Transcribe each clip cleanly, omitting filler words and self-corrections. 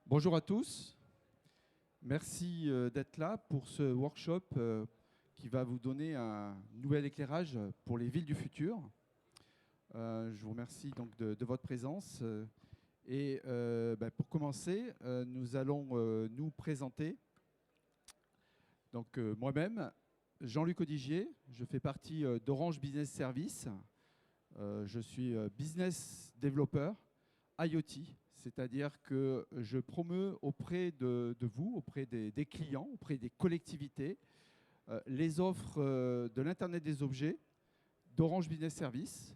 Bonjour à tous. Merci d'être là pour ce workshop qui va vous donner un nouvel éclairage pour les villes du futur. Je vous remercie donc de votre présence. Pour commencer, nous allons nous présenter. Donc moi-même, Jean-Luc Odigier, je fais partie d'Orange Business Service. Je suis business développeur IoT, c'est-à-dire que je promeus auprès de vous, auprès des clients, auprès des collectivités, les offres de l'Internet des objets d'Orange Business Service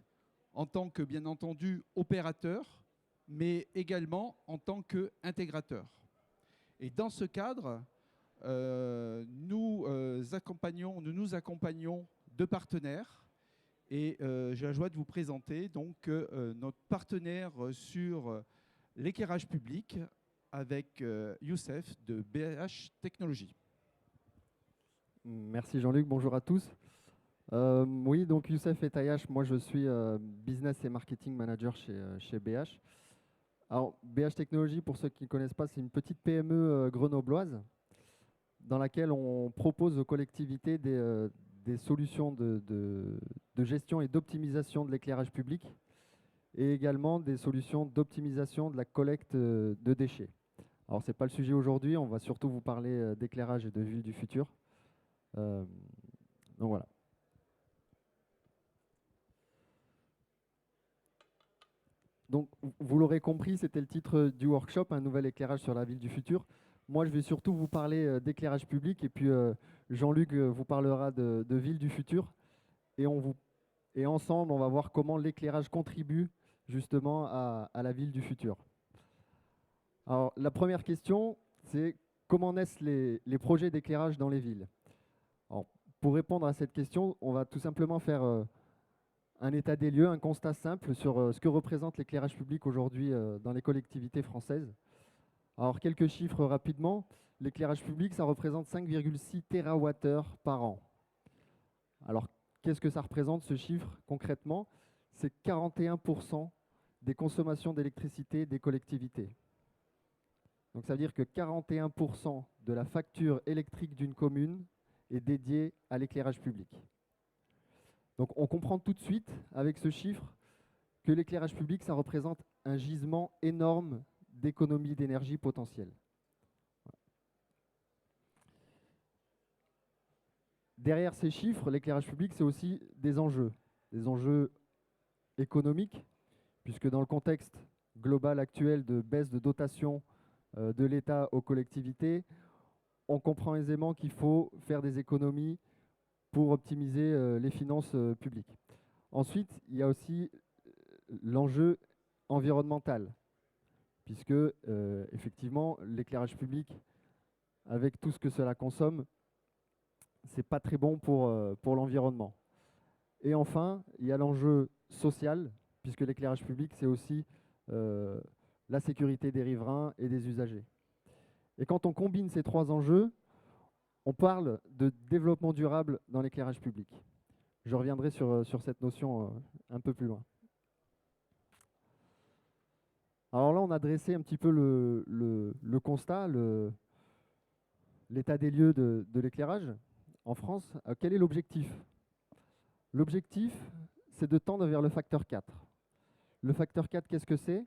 en tant que, bien entendu, opérateur, mais également en tant qu'intégrateur. Et dans ce cadre, nous nous accompagnons de partenaires. Et j'ai la joie de vous présenter donc, notre partenaire sur l'éclairage public avec Youssef de BH Technologies. Merci Jean-Luc, bonjour à tous. Oui, donc Youssef et Tayash, moi je suis Business et Marketing Manager chez BH. Alors BH Technologies, pour ceux qui ne connaissent pas, c'est une petite PME grenobloise dans laquelle on propose aux collectivités des solutions de gestion et d'optimisation de l'éclairage public et également des solutions d'optimisation de la collecte de déchets. Alors ce n'est pas le sujet aujourd'hui, on va surtout vous parler d'éclairage et de villes du futur. Donc voilà. Donc, vous l'aurez compris, c'était le titre du workshop, un nouvel éclairage sur la ville du futur. Moi, je vais surtout vous parler d'éclairage public et puis Jean-Luc vous parlera de ville du futur. Et ensemble, on va voir comment l'éclairage contribue justement à la ville du futur. Alors, la première question, c'est comment naissent les projets d'éclairage dans les villes? Alors, pour répondre à cette question, on va tout simplement faire un état des lieux, un constat simple sur ce que représente l'éclairage public aujourd'hui dans les collectivités françaises. Alors, quelques chiffres rapidement. L'éclairage public, ça représente 5,6 TWh par an. Alors, qu'est-ce que ça représente ce chiffre concrètement? C'est 41% des consommations d'électricité des collectivités. Donc, ça veut dire que 41% de la facture électrique d'une commune est dédiée à l'éclairage public. Donc on comprend tout de suite avec ce chiffre que l'éclairage public, ça représente un gisement énorme d'économie d'énergie potentielle. Derrière ces chiffres, l'éclairage public, c'est aussi des enjeux économiques, puisque dans le contexte global actuel de baisse de dotation de l'État aux collectivités, on comprend aisément qu'il faut faire des économies pour optimiser les finances publiques. Ensuite, il y a aussi l'enjeu environnemental, puisque effectivement, l'éclairage public, avec tout ce que cela consomme, c'est pas très bon pour l'environnement. Et enfin, il y a l'enjeu social, puisque l'éclairage public, c'est aussi la sécurité des riverains et des usagers. Et quand on combine ces trois enjeux, on parle de développement durable dans l'éclairage public. Je reviendrai sur cette notion un peu plus loin. Alors là, on a dressé un petit peu le constat, l'état des lieux de l'éclairage en France. Quel est l'objectif? L'objectif, c'est de tendre vers le facteur 4. Le facteur 4, qu'est-ce que c'est?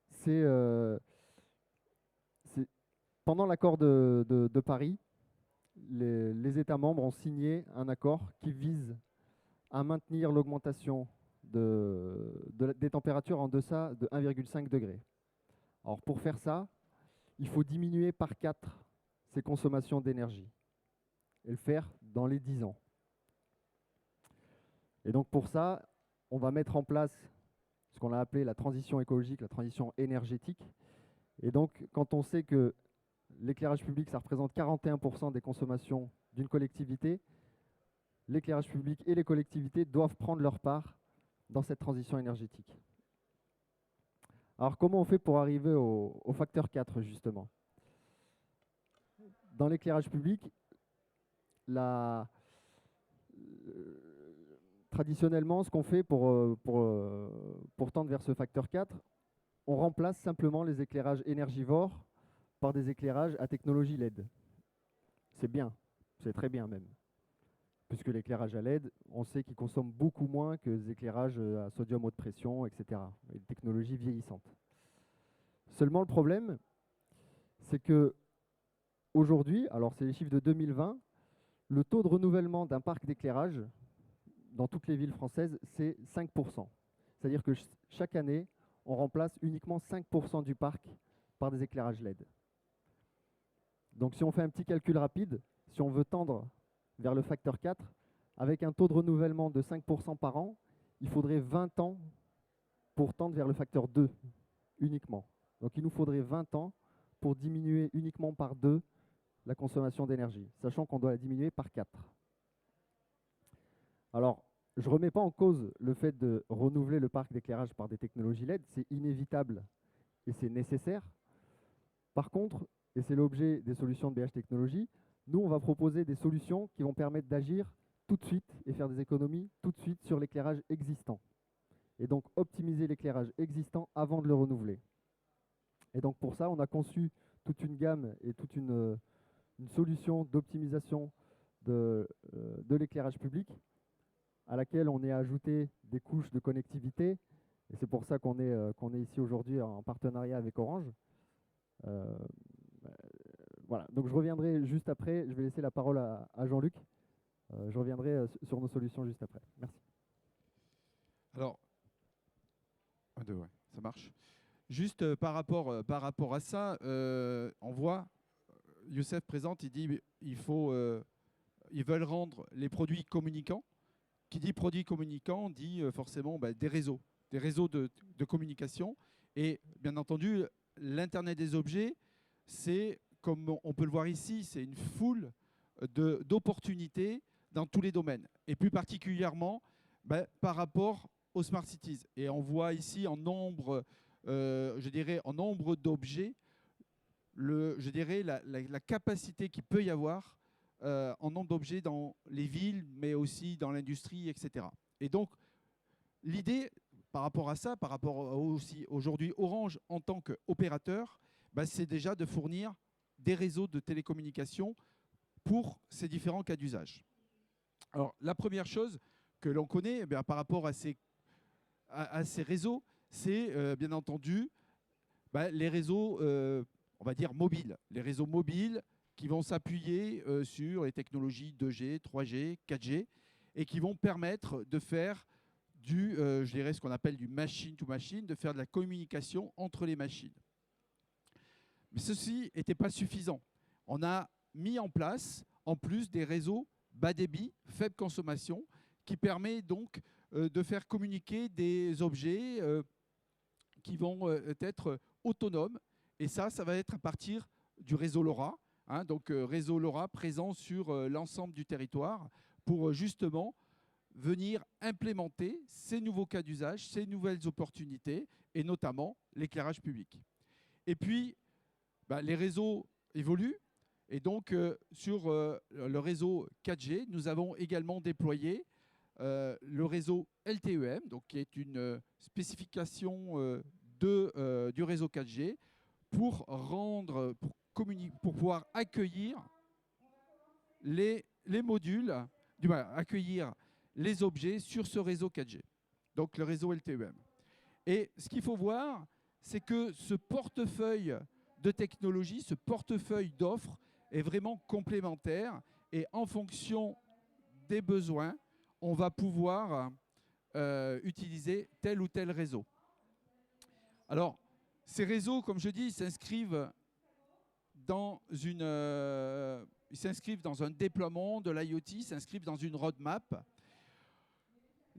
C'est pendant l'accord de Paris, les États membres ont signé un accord qui vise à maintenir l'augmentation des températures en deçà de 1,5 degré. Alors pour faire ça, il faut diminuer par 4 ses consommations d'énergie et le faire dans les 10 ans. Et donc pour ça, on va mettre en place ce qu'on a appelé la transition écologique, la transition énergétique. Et donc quand on sait que l'éclairage public, ça représente 41% des consommations d'une collectivité, l'éclairage public et les collectivités doivent prendre leur part dans cette transition énergétique. Alors comment on fait pour arriver au facteur 4 justement? Dans l'éclairage public, traditionnellement, ce qu'on fait pour tendre vers ce facteur 4, on remplace simplement les éclairages énergivores par des éclairages à technologie LED. C'est bien, c'est très bien même. Puisque l'éclairage à LED, on sait qu'il consomme beaucoup moins que les éclairages à sodium haute pression, etc. Et des technologies vieillissantes. Seulement le problème, c'est que aujourd'hui, alors c'est les chiffres de 2020, le taux de renouvellement d'un parc d'éclairage dans toutes les villes françaises, c'est 5%. C'est-à-dire que chaque année, on remplace uniquement 5% du parc par des éclairages LED. Donc si on fait un petit calcul rapide, si on veut tendre vers le facteur 4, avec un taux de renouvellement de 5% par an, il faudrait 20 ans pour tendre vers le facteur 2 uniquement. Donc il nous faudrait 20 ans pour diminuer uniquement par 2 la consommation d'énergie, sachant qu'on doit la diminuer par 4. Alors, je ne remets pas en cause le fait de renouveler le parc d'éclairage par des technologies LED, c'est inévitable et c'est nécessaire. Par contre, et c'est l'objet des solutions de BH Technologies, nous, on va proposer des solutions qui vont permettre d'agir tout de suite et faire des économies tout de suite sur l'éclairage existant. Et donc, optimiser l'éclairage existant avant de le renouveler. Et donc, pour ça, on a conçu toute une gamme et toute une solution d'optimisation de l'éclairage public à laquelle on est ajouté des couches de connectivité. Et c'est pour ça qu'on est ici aujourd'hui en partenariat avec Orange. Voilà, donc je reviendrai juste après, je vais laisser la parole à Jean-Luc. Je reviendrai sur nos solutions juste après. Merci. Alors, ouais, ça marche. Juste par rapport à ça, on voit, Youssef présente, il dit ils veulent rendre les produits communicants. Qui dit produits communicants dit forcément des réseaux de communication. Et bien entendu, l'Internet des objets, c'est, comme on peut le voir ici, c'est une foule d'opportunités dans tous les domaines. Et plus particulièrement par rapport aux Smart Cities. Et on voit ici en nombre, je dirais, en nombre d'objets, je dirais la capacité qu'il peut y avoir en nombre d'objets dans les villes, mais aussi dans l'industrie, etc. Et donc, l'idée, par rapport à ça, par rapport aussi aujourd'hui Orange en tant qu'opérateur, c'est déjà de fournir des réseaux de télécommunications pour ces différents cas d'usage. Alors, la première chose que l'on connaît par rapport à ces réseaux, c'est bien entendu les réseaux, on va dire, mobiles. Les réseaux mobiles qui vont s'appuyer sur les technologies 2G, 3G, 4G, et qui vont permettre de faire je dirais ce qu'on appelle du machine-to-machine, de faire de la communication entre les machines. Mais ceci n'était pas suffisant. On a mis en place, en plus, des réseaux bas débit, faible consommation, qui permet donc de faire communiquer des objets qui vont être autonomes. Et ça va être à partir du réseau LoRa. Donc réseau LoRa présent sur l'ensemble du territoire pour justement venir implémenter ces nouveaux cas d'usage, ces nouvelles opportunités, et notamment l'éclairage public. Et puis, les réseaux évoluent. Et donc, sur le réseau 4G, nous avons également déployé le réseau LTEM, donc, qui est une spécification du réseau 4G pour pouvoir accueillir les modules, accueillir les objets sur ce réseau 4G, donc le réseau LTEM. Et ce qu'il faut voir, c'est que ce portefeuille de technologies, ce portefeuille d'offres est vraiment complémentaire, et en fonction des besoins, on va pouvoir utiliser tel ou tel réseau. Alors, ces réseaux, comme je dis, s'inscrivent dans un déploiement de l'IoT, s'inscrivent dans une roadmap.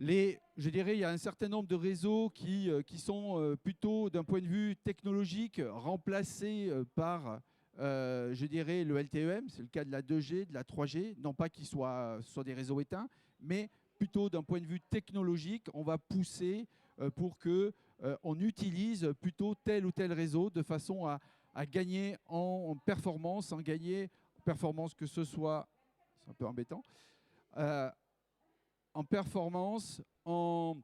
Je dirais, il y a un certain nombre de réseaux qui sont plutôt, d'un point de vue technologique, remplacés par, je dirais, le LTEM. C'est le cas de la 2G, de la 3G. Non pas qu'ils soient des réseaux éteints, mais plutôt d'un point de vue technologique, on va pousser pour qu'on utilise plutôt tel ou tel réseau de façon à gagner en performance, que ce soit, c'est un peu embêtant, en performance, en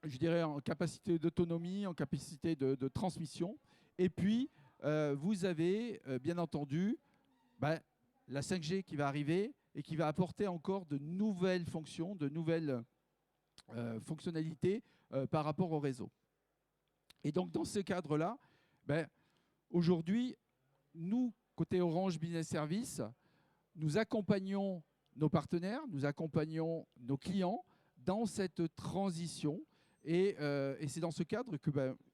je dirais, en capacité d'autonomie, en capacité de transmission. Et puis, vous avez, bien entendu, bah, la 5G qui va arriver et qui va apporter encore de nouvelles fonctions, de nouvelles fonctionnalités par rapport au réseau. Et donc, dans ce cadre-là, ben, aujourd'hui, nous, côté Orange Business Service, nous accompagnons nos partenaires, nous accompagnons nos clients dans cette transition. Et c'est dans ce cadre que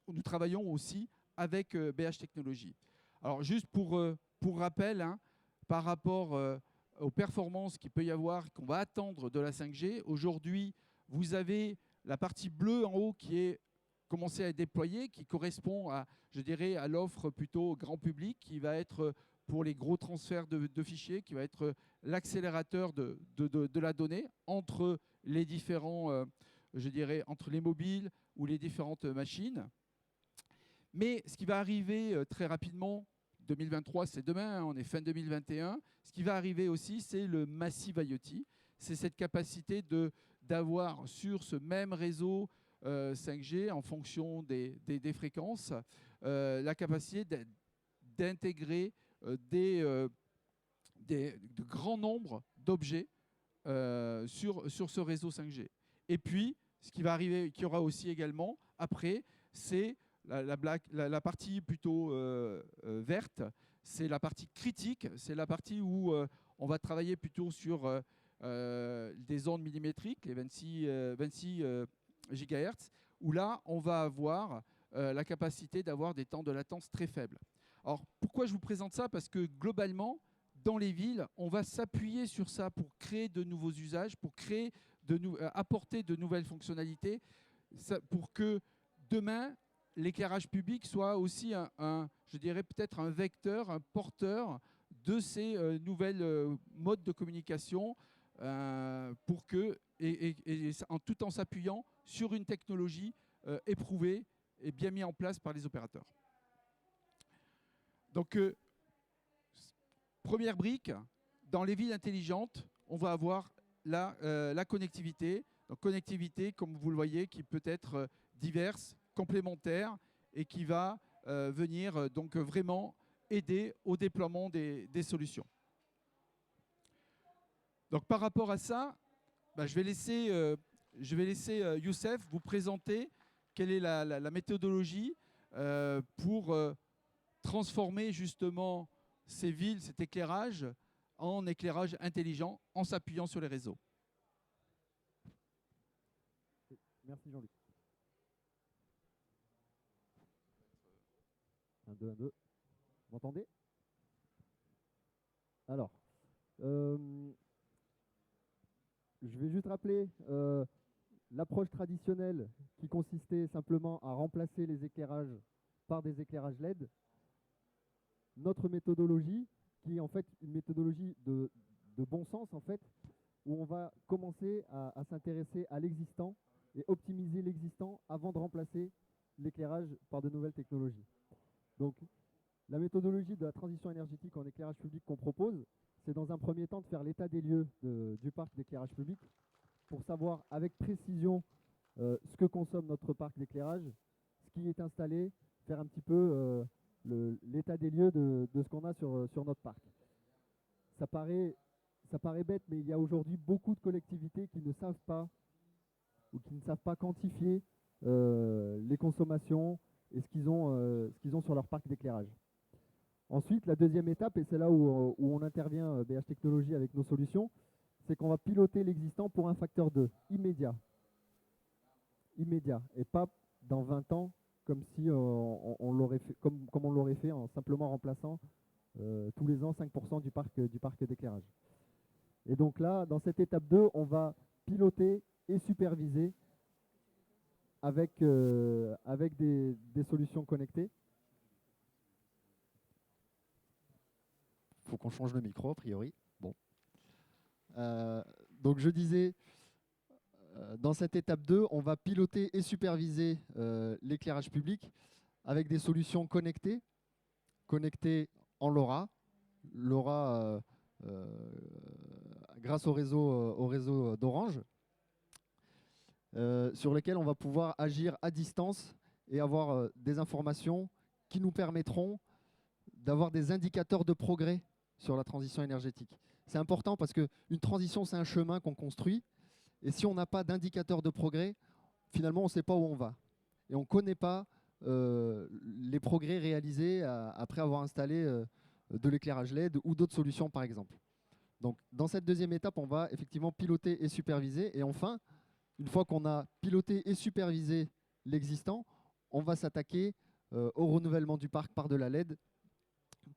nous travaillons aussi avec BH Technologies. Alors, juste pour rappel, hein, par rapport aux performances qu'il peut y avoir, qu'on va attendre de la 5G, aujourd'hui, vous avez la partie bleue en haut qui est commencée à être déployée, qui correspond à, je dirais, à l'offre plutôt grand public, qui va être pour les gros transferts de fichiers, qui va être l'accélérateur de la donnée entre les différents, je dirais, entre les mobiles ou les différentes machines. Mais ce qui va arriver très rapidement, 2023, c'est demain, hein, on est fin 2021. Ce qui va arriver aussi, c'est le Massive IoT. C'est cette capacité d'avoir sur ce même réseau 5G, en fonction des fréquences, la capacité d'intégrer de grands nombres d'objets sur ce réseau 5G. Et puis, ce qui va arriver, qu'il y aura aussi également après, c'est la partie plutôt verte, c'est la partie critique, c'est la partie où on va travailler plutôt sur des ondes millimétriques, les 26 GHz, où là, on va avoir la capacité d'avoir des temps de latence très faibles. Alors, pourquoi je vous présente ça? Parce que globalement, dans les villes, on va s'appuyer sur ça pour créer de nouveaux usages, pour créer apporter de nouvelles fonctionnalités, pour que demain, l'éclairage public soit aussi je dirais peut-être un vecteur, un porteur de ces nouvelles modes de communication, pour que, tout en s'appuyant sur une technologie éprouvée et bien mise en place par les opérateurs. Donc, première brique, dans les villes intelligentes, on va avoir la connectivité. Donc, connectivité, comme vous le voyez, qui peut être diverse, complémentaire, et qui va venir donc vraiment aider au déploiement des solutions. Donc, par rapport à ça, je vais laisser Youssef vous présenter quelle est la méthodologie pour transformer justement ces villes, cet éclairage, en éclairage intelligent en s'appuyant sur les réseaux. Merci Jean-Luc. 1, 2, 1, 2. Vous m'entendez? Alors, je vais juste rappeler l'approche traditionnelle qui consistait simplement à remplacer les éclairages par des éclairages LED. Notre méthodologie, qui est en fait une méthodologie de bon sens, en fait, où on va commencer à s'intéresser à l'existant et optimiser l'existant avant de remplacer l'éclairage par de nouvelles technologies. Donc, la méthodologie de la transition énergétique en éclairage public qu'on propose, c'est dans un premier temps de faire l'état des lieux du parc d'éclairage public pour savoir avec précision ce que consomme notre parc d'éclairage, ce qui est installé, faire un petit peu l'état des lieux de ce qu'on a sur notre parc. Ça paraît bête, mais il y a aujourd'hui beaucoup de collectivités qui ne savent pas ou qui ne savent pas quantifier les consommations et ce qu'ils ont sur leur parc d'éclairage. Ensuite, la deuxième étape, et c'est là où on intervient BH Technologies avec nos solutions, c'est qu'on va piloter l'existant pour un facteur 2, immédiat, et pas dans 20 ans, comme si on l'aurait fait, comme on l'aurait fait en simplement remplaçant tous les ans 5% du parc d'éclairage. Et donc là, dans cette étape 2, on va piloter et superviser avec des solutions connectées. Il faut qu'on change le micro, a priori. Bon. Donc je disais, dans cette étape 2, on va piloter et superviser l'éclairage public avec des solutions connectées en LoRa. LoRa grâce au réseau d'Orange. sur lesquels on va pouvoir agir à distance et avoir des informations qui nous permettront d'avoir des indicateurs de progrès sur la transition énergétique. C'est important parce qu'une transition, c'est un chemin qu'on construit. Et si on n'a pas d'indicateur de progrès, finalement, on ne sait pas où on va. Et on ne connaît pas les progrès réalisés après avoir installé de l'éclairage LED ou d'autres solutions, par exemple. Donc, dans cette deuxième étape, on va effectivement piloter et superviser. Et enfin, une fois qu'on a piloté et supervisé l'existant, on va s'attaquer au renouvellement du parc par de la LED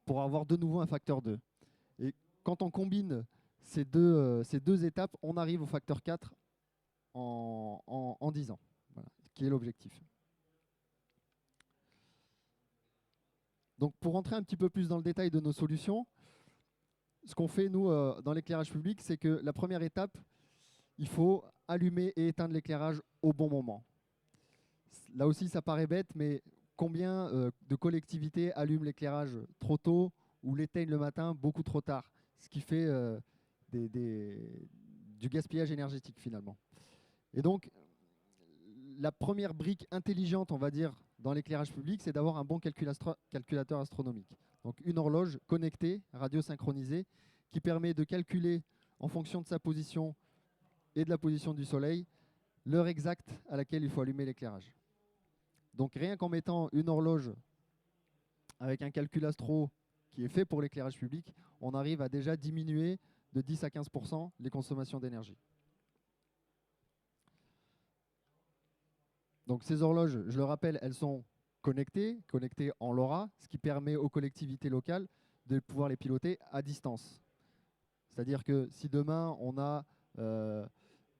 pour avoir de nouveau un facteur 2. Et quand on combine ces deux étapes, on arrive au facteur 4 en 10 ans, voilà, qui est l'objectif. Donc pour rentrer un petit peu plus dans le détail de nos solutions, ce qu'on fait nous dans l'éclairage public, c'est que la première étape, il faut allumer et éteindre l'éclairage au bon moment. Là aussi, ça paraît bête, mais combien de collectivités allument l'éclairage trop tôt ou l'éteignent le matin beaucoup trop tard, ce qui fait du gaspillage énergétique finalement. Et donc, la première brique intelligente, on va dire, dans l'éclairage public, c'est d'avoir un bon calculateur astronomique. Donc une horloge connectée, radio-synchronisée, qui permet de calculer en fonction de sa position et de la position du soleil, l'heure exacte à laquelle il faut allumer l'éclairage. Donc rien qu'en mettant une horloge avec un calcul astro qui est fait pour l'éclairage public, on arrive à déjà diminuer de 10 à 15% les consommations d'énergie. Donc ces horloges, je le rappelle, elles sont connectées en LoRa, ce qui permet aux collectivités locales de pouvoir les piloter à distance. C'est-à-dire que si demain on a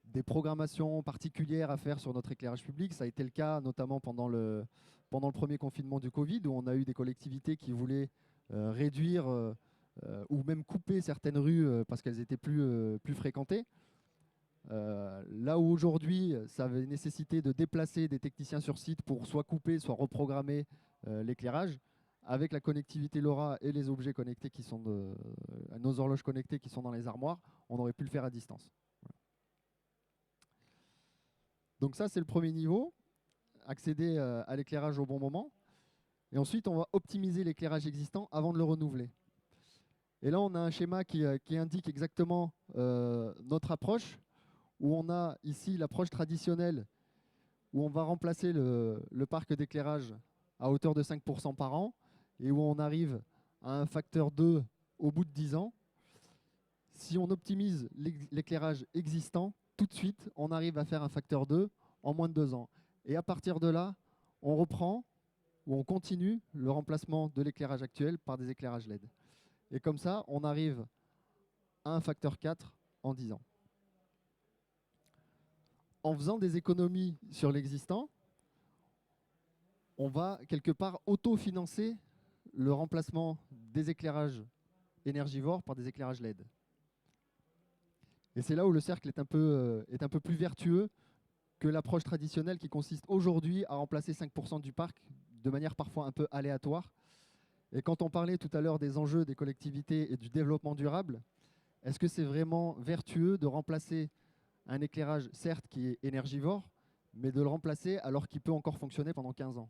des programmations particulières à faire sur notre éclairage public, ça a été le cas notamment pendant le premier confinement du Covid, où on a eu des collectivités qui voulaient réduire ou même couper certaines rues parce qu'elles étaient plus fréquentées. Là où aujourd'hui, ça avait nécessité de déplacer des techniciens sur site pour soit couper, soit reprogrammer l'éclairage, avec la connectivité LoRa et les objets connectés qui sont nos horloges connectées qui sont dans les armoires, on aurait pu le faire à distance. Voilà. Donc ça, c'est le premier niveau, accéder à l'éclairage au bon moment. Et ensuite, on va optimiser l'éclairage existant avant de le renouveler. Et là, on a un schéma qui indique exactement notre approche, où on a ici l'approche traditionnelle, où on va remplacer le parc d'éclairage à hauteur de 5% par an, et où on arrive à un facteur 2 au bout de 10 ans. Si on optimise l'éclairage existant, tout de suite, on arrive à faire un facteur 2 en moins de 2 ans. Et à partir de là, on reprend ou on continue le remplacement de l'éclairage actuel par des éclairages LED. Et comme ça, on arrive à un facteur 4 en 10 ans. En faisant des économies sur l'existant, on va quelque part autofinancer le remplacement des éclairages énergivores par des éclairages LED. Et c'est là où le cercle est un peu plus vertueux que l'approche traditionnelle qui consiste aujourd'hui à remplacer 5% du parc de manière parfois un peu aléatoire. Et quand on parlait tout à l'heure des enjeux des collectivités et du développement durable, est-ce que c'est vraiment vertueux de remplacer un éclairage, certes, qui est énergivore, mais de le remplacer alors qu'il peut encore fonctionner pendant 15 ans?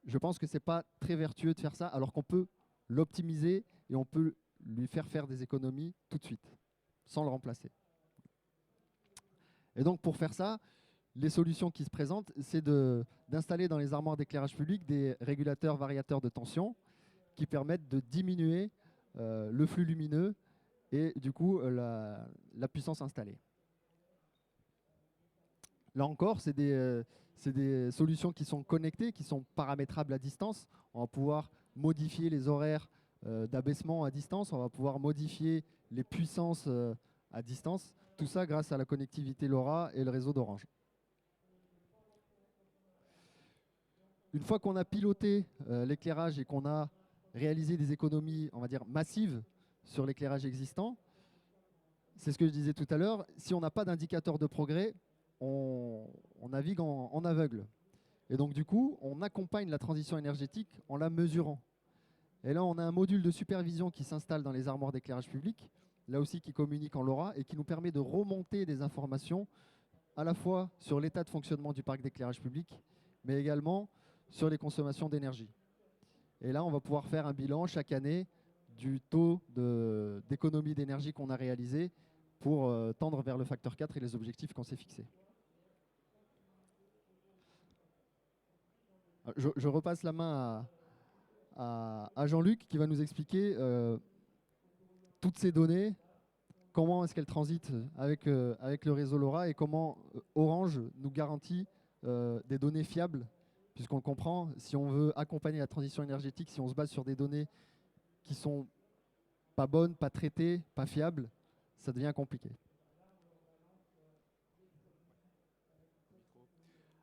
Je pense que ce n'est pas très vertueux de faire ça, alors qu'on peut l'optimiser et on peut lui faire des économies tout de suite, sans le remplacer. Et donc, pour faire ça, les solutions qui se présentent, c'est d'installer dans les armoires d'éclairage public des régulateurs variateurs de tension qui permettent de diminuer le flux lumineux et du coup la puissance installée. Là encore, c'est des solutions qui sont connectées, qui sont paramétrables à distance. On va pouvoir modifier les horaires d'abaissement à distance, on va pouvoir modifier les puissances à distance. Tout ça grâce à la connectivité LoRa et le réseau d'Orange. Une fois qu'on a piloté l'éclairage et qu'on a réalisé des économies, on va dire, massives sur l'éclairage existant, c'est ce que je disais tout à l'heure, si on n'a pas d'indicateur de progrès, on navigue en aveugle. Et donc du coup, on accompagne la transition énergétique en la mesurant. Et là, on a un module de supervision qui s'installe dans les armoires d'éclairage public, là aussi qui communique en LoRa et qui nous permet de remonter des informations à la fois sur l'état de fonctionnement du parc d'éclairage public, mais également sur les consommations d'énergie. Et là, on va pouvoir faire un bilan chaque année du taux d'économie d'énergie qu'on a réalisé pour tendre vers le facteur 4 et les objectifs qu'on s'est fixés. Je repasse la main à Jean-Luc qui va nous expliquer toutes ces données, comment est-ce qu'elles transitent avec le réseau LoRa et comment Orange nous garantit des données fiables, puisqu'on le comprend, si on veut accompagner la transition énergétique, si on se base sur des données qui ne sont pas bonnes, pas traitées, pas fiables, ça devient compliqué.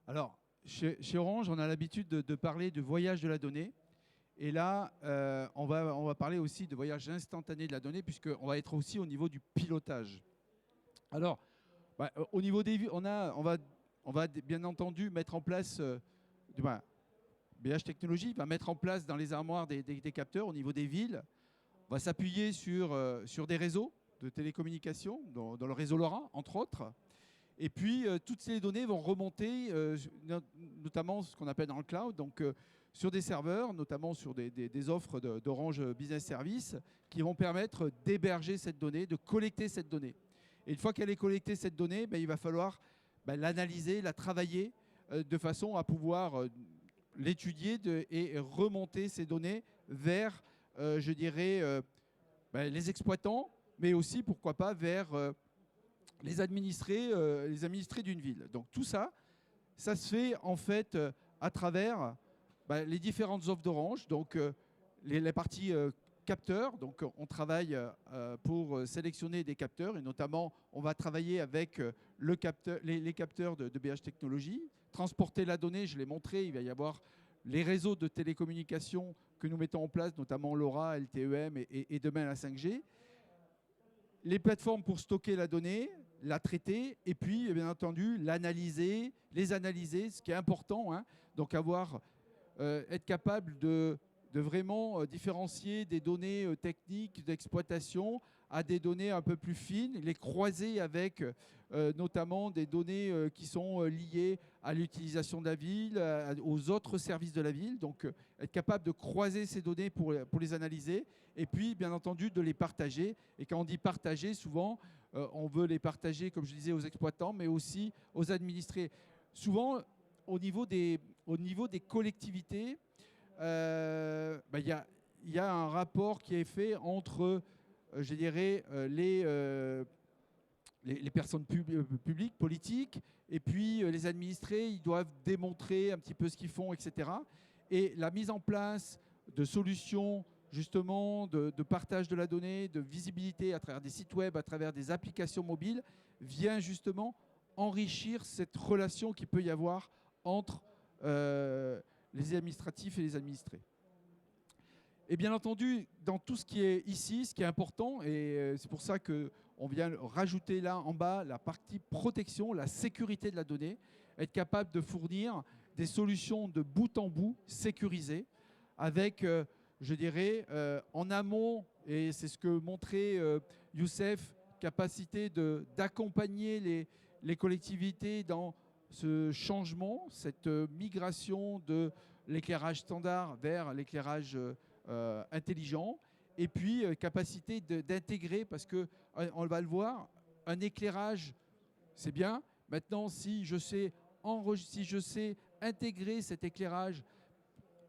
Alors, chez Orange, on a l'habitude de parler de voyage de la donnée. Et là, on va parler aussi de voyage instantané de la donnée, puisqu'on va être aussi au niveau du pilotage. Alors, au niveau des on va bien entendu mettre en place, BH Technologies va mettre en place dans les armoires des capteurs au niveau des villes. On va s'appuyer sur des réseaux de télécommunications, dans le réseau LoRa, entre autres. Et puis, toutes ces données vont remonter, notamment ce qu'on appelle dans le cloud, donc sur des serveurs, notamment sur des offres d'Orange Business Service, qui vont permettre d'héberger cette donnée, de collecter cette donnée. Et une fois qu'elle est collectée, cette donnée, il va falloir l'analyser, la travailler, de façon à pouvoir l'étudier et remonter ces données vers, je dirais, les exploitants, mais aussi, pourquoi pas, vers les administrés d'une ville. Donc tout ça, ça se fait en fait à travers les différentes offres d'Orange, donc les parties capteurs. Donc on travaille pour sélectionner des capteurs et notamment on va travailler avec les capteurs de BH Technologies, transporter la donnée, je l'ai montré, il va y avoir les réseaux de télécommunications que nous mettons en place, notamment LoRa, LTE-M et demain la 5G. Les plateformes pour stocker la donnée, la traiter et puis, bien entendu, les analyser, ce qui est important. Hein, donc, être capable de vraiment différencier des données techniques d'exploitation à des données un peu plus fines, les croiser avec notamment des données qui sont liées à l'utilisation de la ville, aux autres services de la ville. Donc, être capable de croiser ces données pour les analyser et puis, bien entendu, de les partager. Et quand on dit partager, souvent, on veut les partager, comme je disais, aux exploitants, mais aussi aux administrés. Souvent, au niveau des collectivités, il y a un rapport qui est fait entre, je dirais, les personnes publiques, politiques, et puis les administrés, ils doivent démontrer un petit peu ce qu'ils font, etc. Et la mise en place de solutions, justement, de partage de la donnée, de visibilité à travers des sites web, à travers des applications mobiles, vient justement enrichir cette relation qu'il peut y avoir entre les administratifs et les administrés. Et bien entendu, dans tout ce qui est ici, ce qui est important, et c'est pour ça qu'on vient rajouter là en bas la partie protection, la sécurité de la donnée, être capable de fournir des solutions de bout en bout sécurisées avec, je dirais, en amont, et c'est ce que montrait Youssef, capacité d'accompagner les collectivités dans ce changement, cette migration de l'éclairage standard vers l'éclairage intelligent, et puis capacité d'intégrer, parce qu'on va le voir, un éclairage, c'est bien. Maintenant, si je sais intégrer cet éclairage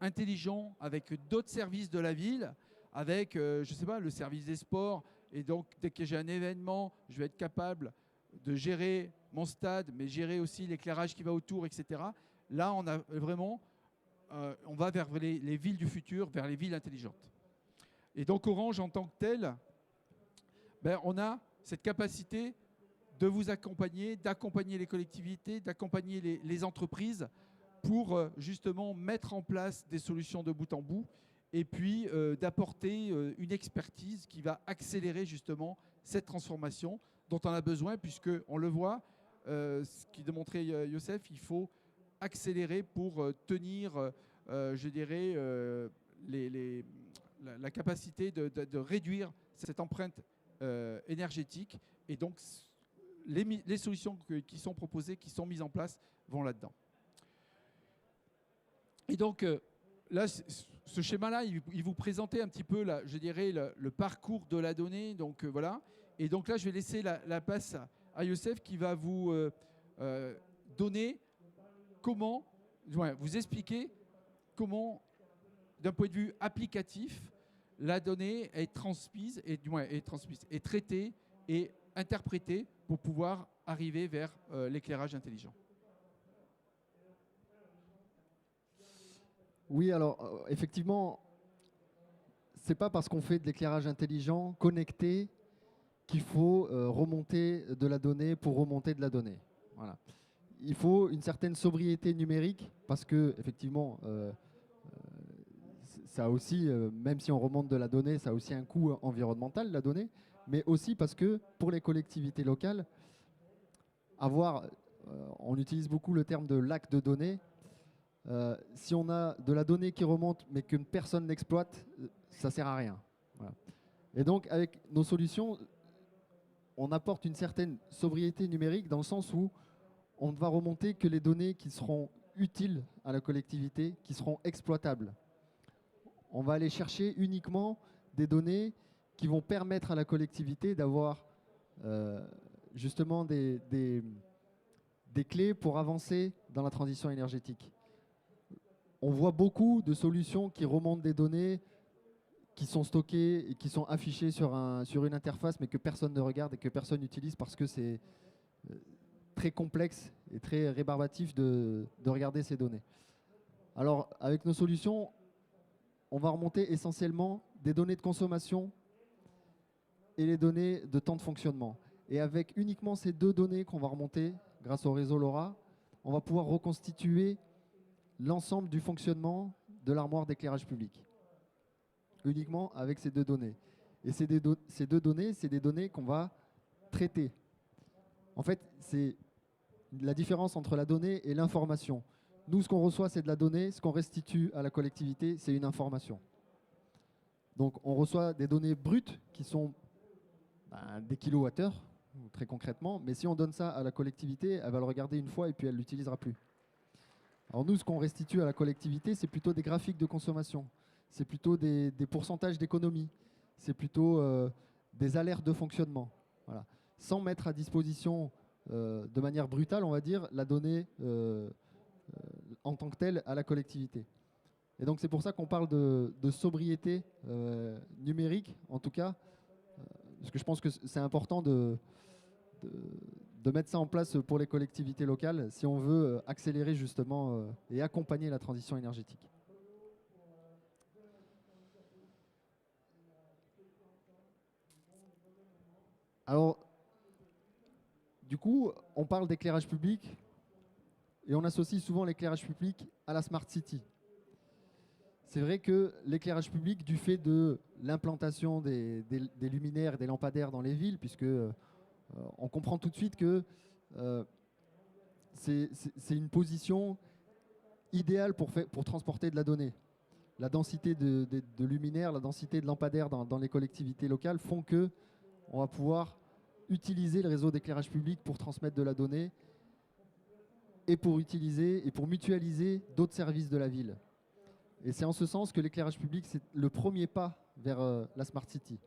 intelligent avec d'autres services de la ville, avec, je ne sais pas, le service des sports, et donc dès que j'ai un événement, je vais être capable de gérer mon stade, mais gérer aussi l'éclairage qui va autour, etc. Là, on a vraiment, on va vers les villes du futur, vers les villes intelligentes. Et donc Orange, en tant que tel, on a cette capacité de vous accompagner, d'accompagner les collectivités, d'accompagner les entreprises pour justement mettre en place des solutions de bout en bout et puis d'apporter une expertise qui va accélérer justement cette transformation dont on a besoin, puisqu'on le voit, ce qui démontrait Youssef, il faut accélérer pour tenir, je dirais, la capacité de réduire cette empreinte énergétique et donc les solutions qui sont proposées, qui sont mises en place, vont là-dedans. Et donc, là, ce schéma-là, il vous présentait un petit peu, je dirais, le parcours de la donnée. Donc, voilà. Et donc là, je vais laisser la place à Youssef qui va vous donner comment, vous expliquer comment, d'un point de vue applicatif, la donnée est transmise, est traitée et interprétée pour pouvoir arriver vers l'éclairage intelligent. Oui, alors effectivement, c'est pas parce qu'on fait de l'éclairage intelligent, connecté, qu'il faut remonter de la donnée pour remonter de la donnée. Voilà. Il faut une certaine sobriété numérique parce que effectivement, ça aussi, même si on remonte de la donnée, ça a aussi un coût environnemental, la donnée, mais aussi parce que pour les collectivités locales, on utilise beaucoup le terme de lac de données. Si on a de la donnée qui remonte mais qu'une personne n'exploite, ça ne sert à rien. Voilà. Et donc avec nos solutions, on apporte une certaine sobriété numérique dans le sens où on ne va remonter que les données qui seront utiles à la collectivité, qui seront exploitables. On va aller chercher uniquement des données qui vont permettre à la collectivité d'avoir justement des clés pour avancer dans la transition énergétique. On voit beaucoup de solutions qui remontent des données qui sont stockées et qui sont affichées sur une interface, mais que personne ne regarde et que personne n'utilise parce que c'est très complexe et très rébarbatif de regarder ces données. Alors, avec nos solutions, on va remonter essentiellement des données de consommation et les données de temps de fonctionnement. Et avec uniquement ces deux données qu'on va remonter grâce au réseau LoRa, on va pouvoir reconstituer l'ensemble du fonctionnement de l'armoire d'éclairage public. Uniquement avec ces deux données. Et ces deux données, c'est des données qu'on va traiter. En fait, c'est la différence entre la donnée et l'information. Nous, ce qu'on reçoit, c'est de la donnée. Ce qu'on restitue à la collectivité, c'est une information. Donc, on reçoit des données brutes qui sont des kilowattheures, très concrètement. Mais si on donne ça à la collectivité, elle va le regarder une fois et puis elle ne l'utilisera plus. Alors nous, ce qu'on restitue à la collectivité, c'est plutôt des graphiques de consommation. C'est plutôt des pourcentages d'économie. C'est plutôt des alertes de fonctionnement. Voilà. Sans mettre à disposition de manière brutale, on va dire, la donnée en tant que telle à la collectivité. Et donc c'est pour ça qu'on parle de sobriété numérique, en tout cas, parce que je pense que c'est important de mettre ça en place pour les collectivités locales si on veut accélérer justement et accompagner la transition énergétique. Alors, du coup, on parle d'éclairage public et on associe souvent l'éclairage public à la Smart City. C'est vrai que l'éclairage public, du fait de l'implantation des luminaires, des lampadaires dans les villes, puisque on comprend tout de suite que c'est une position idéale pour transporter de la donnée. La densité de luminaires, la densité de lampadaires dans les collectivités locales font qu'on va pouvoir utiliser le réseau d'éclairage public pour transmettre de la donnée et pour mutualiser d'autres services de la ville. Et c'est en ce sens que l'éclairage public, c'est le premier pas vers la Smart City.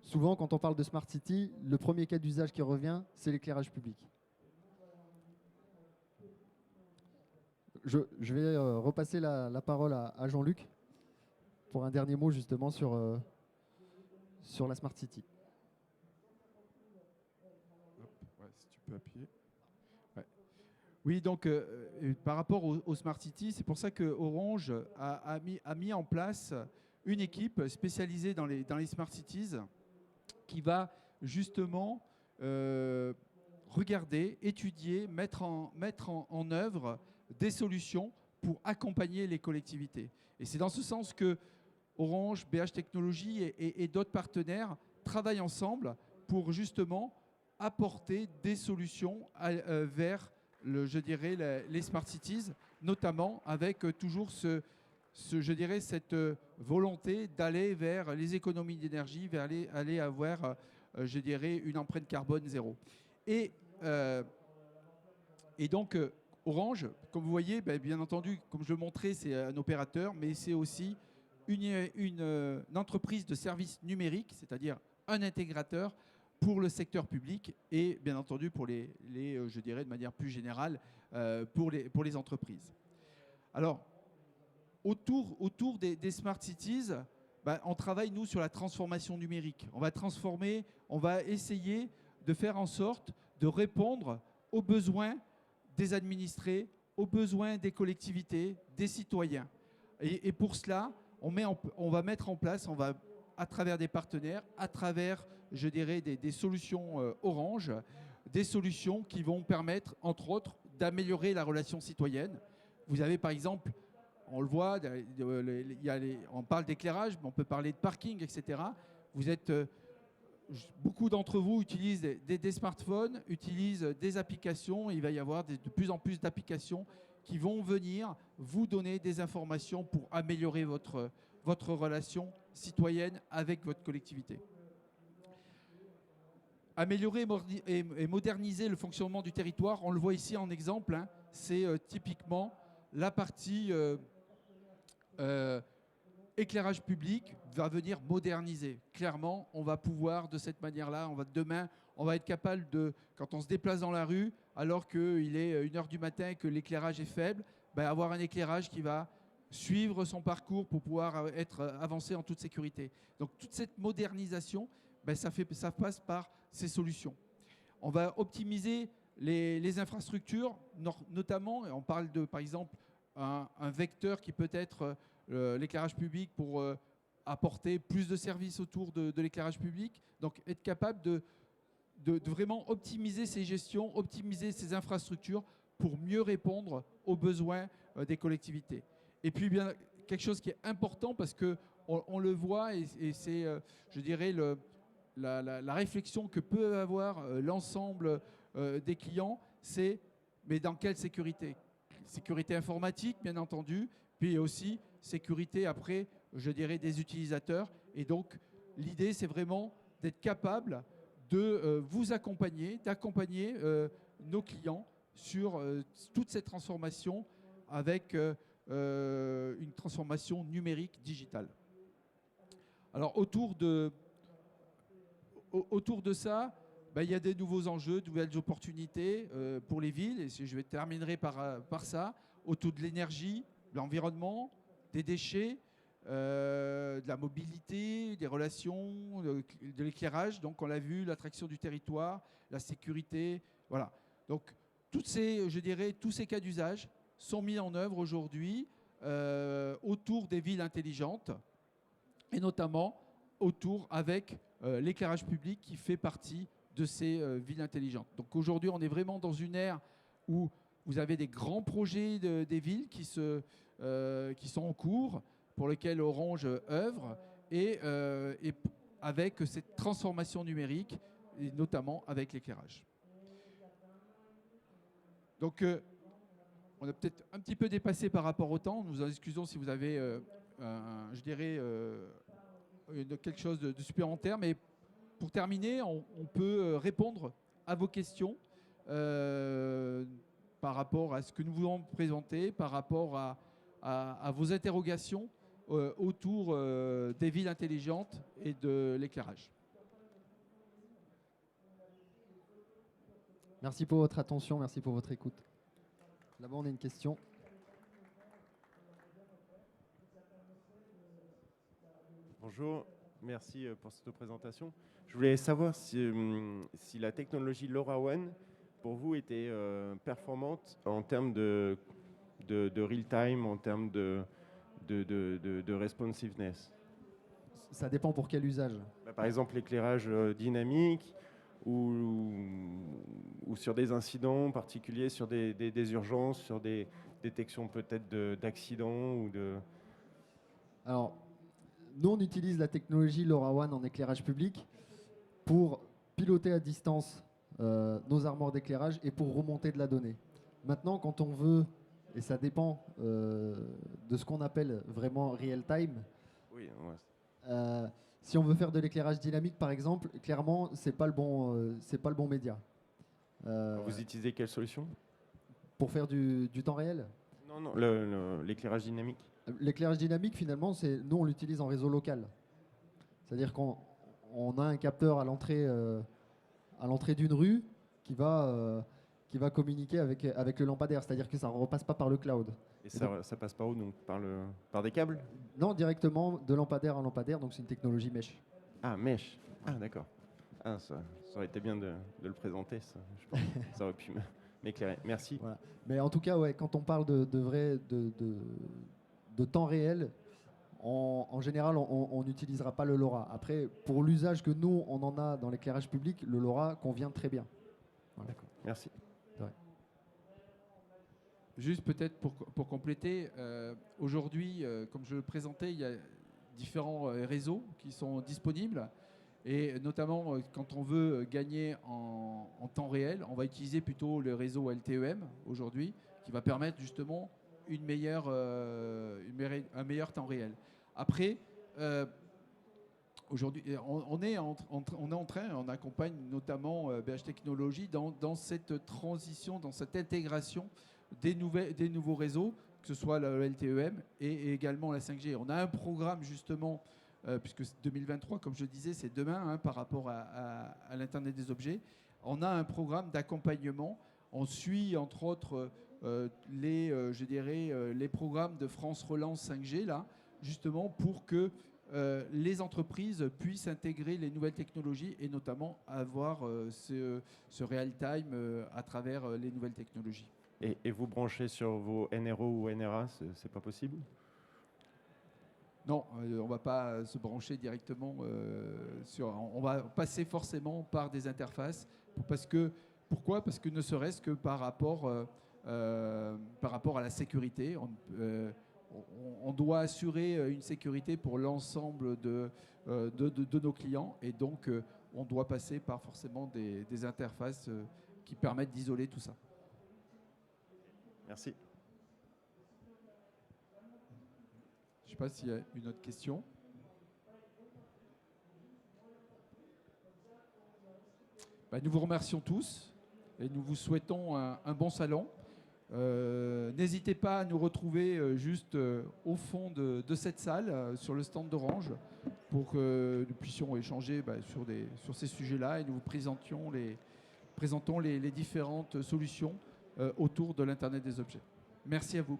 Souvent, quand on parle de Smart City, le premier cas d'usage qui revient, c'est l'éclairage public. Je vais repasser la parole à Jean-Luc pour un dernier mot justement sur la Smart City. Ouais, si tu peux appuyer. Ouais. Oui, donc par rapport au Smart City, c'est pour ça que Orange a mis en place une équipe spécialisée dans les Smart Cities qui va justement regarder, étudier, mettre en œuvre des solutions pour accompagner les collectivités. Et c'est dans ce sens que Orange, BH Technologies et d'autres partenaires travaillent ensemble pour justement apporter des solutions vers les Smart Cities, notamment avec toujours cette volonté d'aller vers les économies d'énergie, vers aller avoir une empreinte carbone zéro. Et, euh, et donc, Orange, comme vous voyez, bien entendu, comme je le montrais, c'est un opérateur, mais c'est aussi une entreprise de services numériques, c'est-à-dire un intégrateur pour le secteur public et bien entendu pour je dirais de manière plus générale, pour les entreprises. Alors, autour des Smart Cities, on travaille, nous, sur la transformation numérique. On va essayer de faire en sorte de répondre aux besoins des administrés, aux besoins des collectivités, des citoyens. Et pour cela, on va mettre en place, à travers des partenaires, à travers, je dirais, des solutions Orange, des solutions qui vont permettre, entre autres, d'améliorer la relation citoyenne. Vous avez par exemple, on le voit, on parle d'éclairage, mais on peut parler de parking, etc. Beaucoup d'entre vous utilisent des smartphones, utilisent des applications. Il va y avoir de plus en plus d'applications qui vont venir vous donner des informations pour améliorer votre relation citoyenne avec votre collectivité. Améliorer et moderniser le fonctionnement du territoire, on le voit ici en exemple, hein, c'est typiquement la partie éclairage public va venir moderniser. Clairement, on va pouvoir de cette manière-là, demain, on va être capable de, quand on se déplace dans la rue, alors qu'il est 1h du matin et que l'éclairage est faible, avoir un éclairage qui va suivre son parcours pour pouvoir être avancé en toute sécurité. Donc toute cette modernisation, ça passe par ces solutions. On va optimiser les infrastructures, notamment, on parle de, par exemple, un vecteur qui peut être l'éclairage public pour apporter plus de services autour de l'éclairage public. Donc être capable de vraiment optimiser ces gestions, optimiser ces infrastructures pour mieux répondre aux besoins des collectivités. Et puis bien quelque chose qui est important parce qu'on le voit et c'est, je dirais, la réflexion que peut avoir l'ensemble des clients, c'est mais dans quelle sécurité ? Sécurité informatique, bien entendu, puis aussi sécurité après, je dirais, des utilisateurs. Et donc, l'idée, c'est vraiment d'être capable de vous accompagner, d'accompagner nos clients sur toute cette transformation avec une transformation numérique digitale. Alors, autour de ça, il y a des nouveaux enjeux, de nouvelles opportunités pour les villes. Et je terminerai par ça, autour de l'énergie, de l'environnement, des déchets, de la mobilité, des relations, de l'éclairage. Donc, on l'a vu, l'attraction du territoire, la sécurité. Voilà. Donc, tous ces cas d'usage sont mis en œuvre aujourd'hui autour des villes intelligentes et notamment avec l'éclairage public qui fait partie de ces villes intelligentes. Donc aujourd'hui, on est vraiment dans une ère où vous avez des grands projets des villes qui sont en cours, pour lesquels Orange œuvre, et avec cette transformation numérique, et notamment avec l'éclairage. Donc, on a peut-être un petit peu dépassé par rapport au temps. Nous en excusons si vous avez, je dirais, quelque chose de supplémentaire, mais pour terminer, on peut répondre à vos questions par rapport à ce que nous voulons présenter, par rapport à vos interrogations autour des villes intelligentes et de l'éclairage. Merci pour votre attention, merci pour votre écoute. Là-bas, on a une question. Bonjour, merci pour cette présentation. Je voulais savoir si la technologie LoRaWAN, pour vous, était performante en termes de real-time, en termes de responsiveness. Ça dépend pour quel usage. Par exemple, l'éclairage dynamique ou sur des incidents particuliers, sur des urgences, sur des détections peut-être d'accidents ou de... Alors, nous, on utilise la technologie LoRaWAN en éclairage public pour piloter à distance nos armoires d'éclairage et pour remonter de la donnée. Maintenant, quand on veut, et ça dépend de ce qu'on appelle vraiment real-time, oui, si on veut faire de l'éclairage dynamique, par exemple, clairement, c'est pas le bon média. Vous utilisez quelle solution? Pour faire du temps réel. Non, non, l'éclairage dynamique. L'éclairage dynamique, finalement, nous, on l'utilise en réseau local. C'est-à-dire qu'on a un capteur à l'entrée d'une rue qui va communiquer avec le lampadaire. C'est-à-dire que ça ne repasse pas par le cloud. Et ça passe par où? Donc par des câbles? Non, directement de lampadaire à lampadaire. Donc c'est une technologie mesh. Ah, mesh. Ah, d'accord. Ah, ça aurait été bien de le présenter, ça, je pense. Ça aurait pu m'éclairer. Merci. Voilà. Mais en tout cas, ouais, quand on parle de temps réel, en général, on n'utilisera pas le LoRa. Après, pour l'usage que nous, on en a dans l'éclairage public, le LoRa convient très bien. Voilà. D'accord. Merci. Ouais. Juste peut-être pour compléter, aujourd'hui, comme je le présentais, il y a différents réseaux qui sont disponibles. Et notamment, quand on veut gagner en temps réel, on va utiliser plutôt le réseau LTEM aujourd'hui, qui va permettre justement un meilleur temps réel. Après, aujourd'hui, on est en train, on accompagne notamment BH Technologies dans cette transition, dans cette intégration des nouveaux réseaux, que ce soit le LTEM et également la 5G. On a un programme justement, puisque 2023, comme je disais, c'est demain par rapport à l'Internet des objets. On a un programme d'accompagnement. On suit entre autres les programmes de France Relance 5G, là, justement pour que les entreprises puissent intégrer les nouvelles technologies et notamment avoir ce real-time à travers les nouvelles technologies. Et vous branchez sur vos NRO ou NRA, c'est pas possible? Non, on ne va pas se brancher directement on va passer forcément par des interfaces. Pourquoi? Parce que ne serait-ce que par rapport à la sécurité. On doit assurer une sécurité pour l'ensemble de nos clients et donc on doit passer par forcément des interfaces qui permettent d'isoler tout ça. Merci. Je ne sais pas s'il y a une autre question. Nous vous remercions tous et nous vous souhaitons un bon salon. N'hésitez pas à nous retrouver juste au fond de cette salle, sur le stand d'Orange, pour que nous puissions échanger sur ces sujets-là et nous vous présentons les différentes solutions autour de l'Internet des objets. Merci à vous.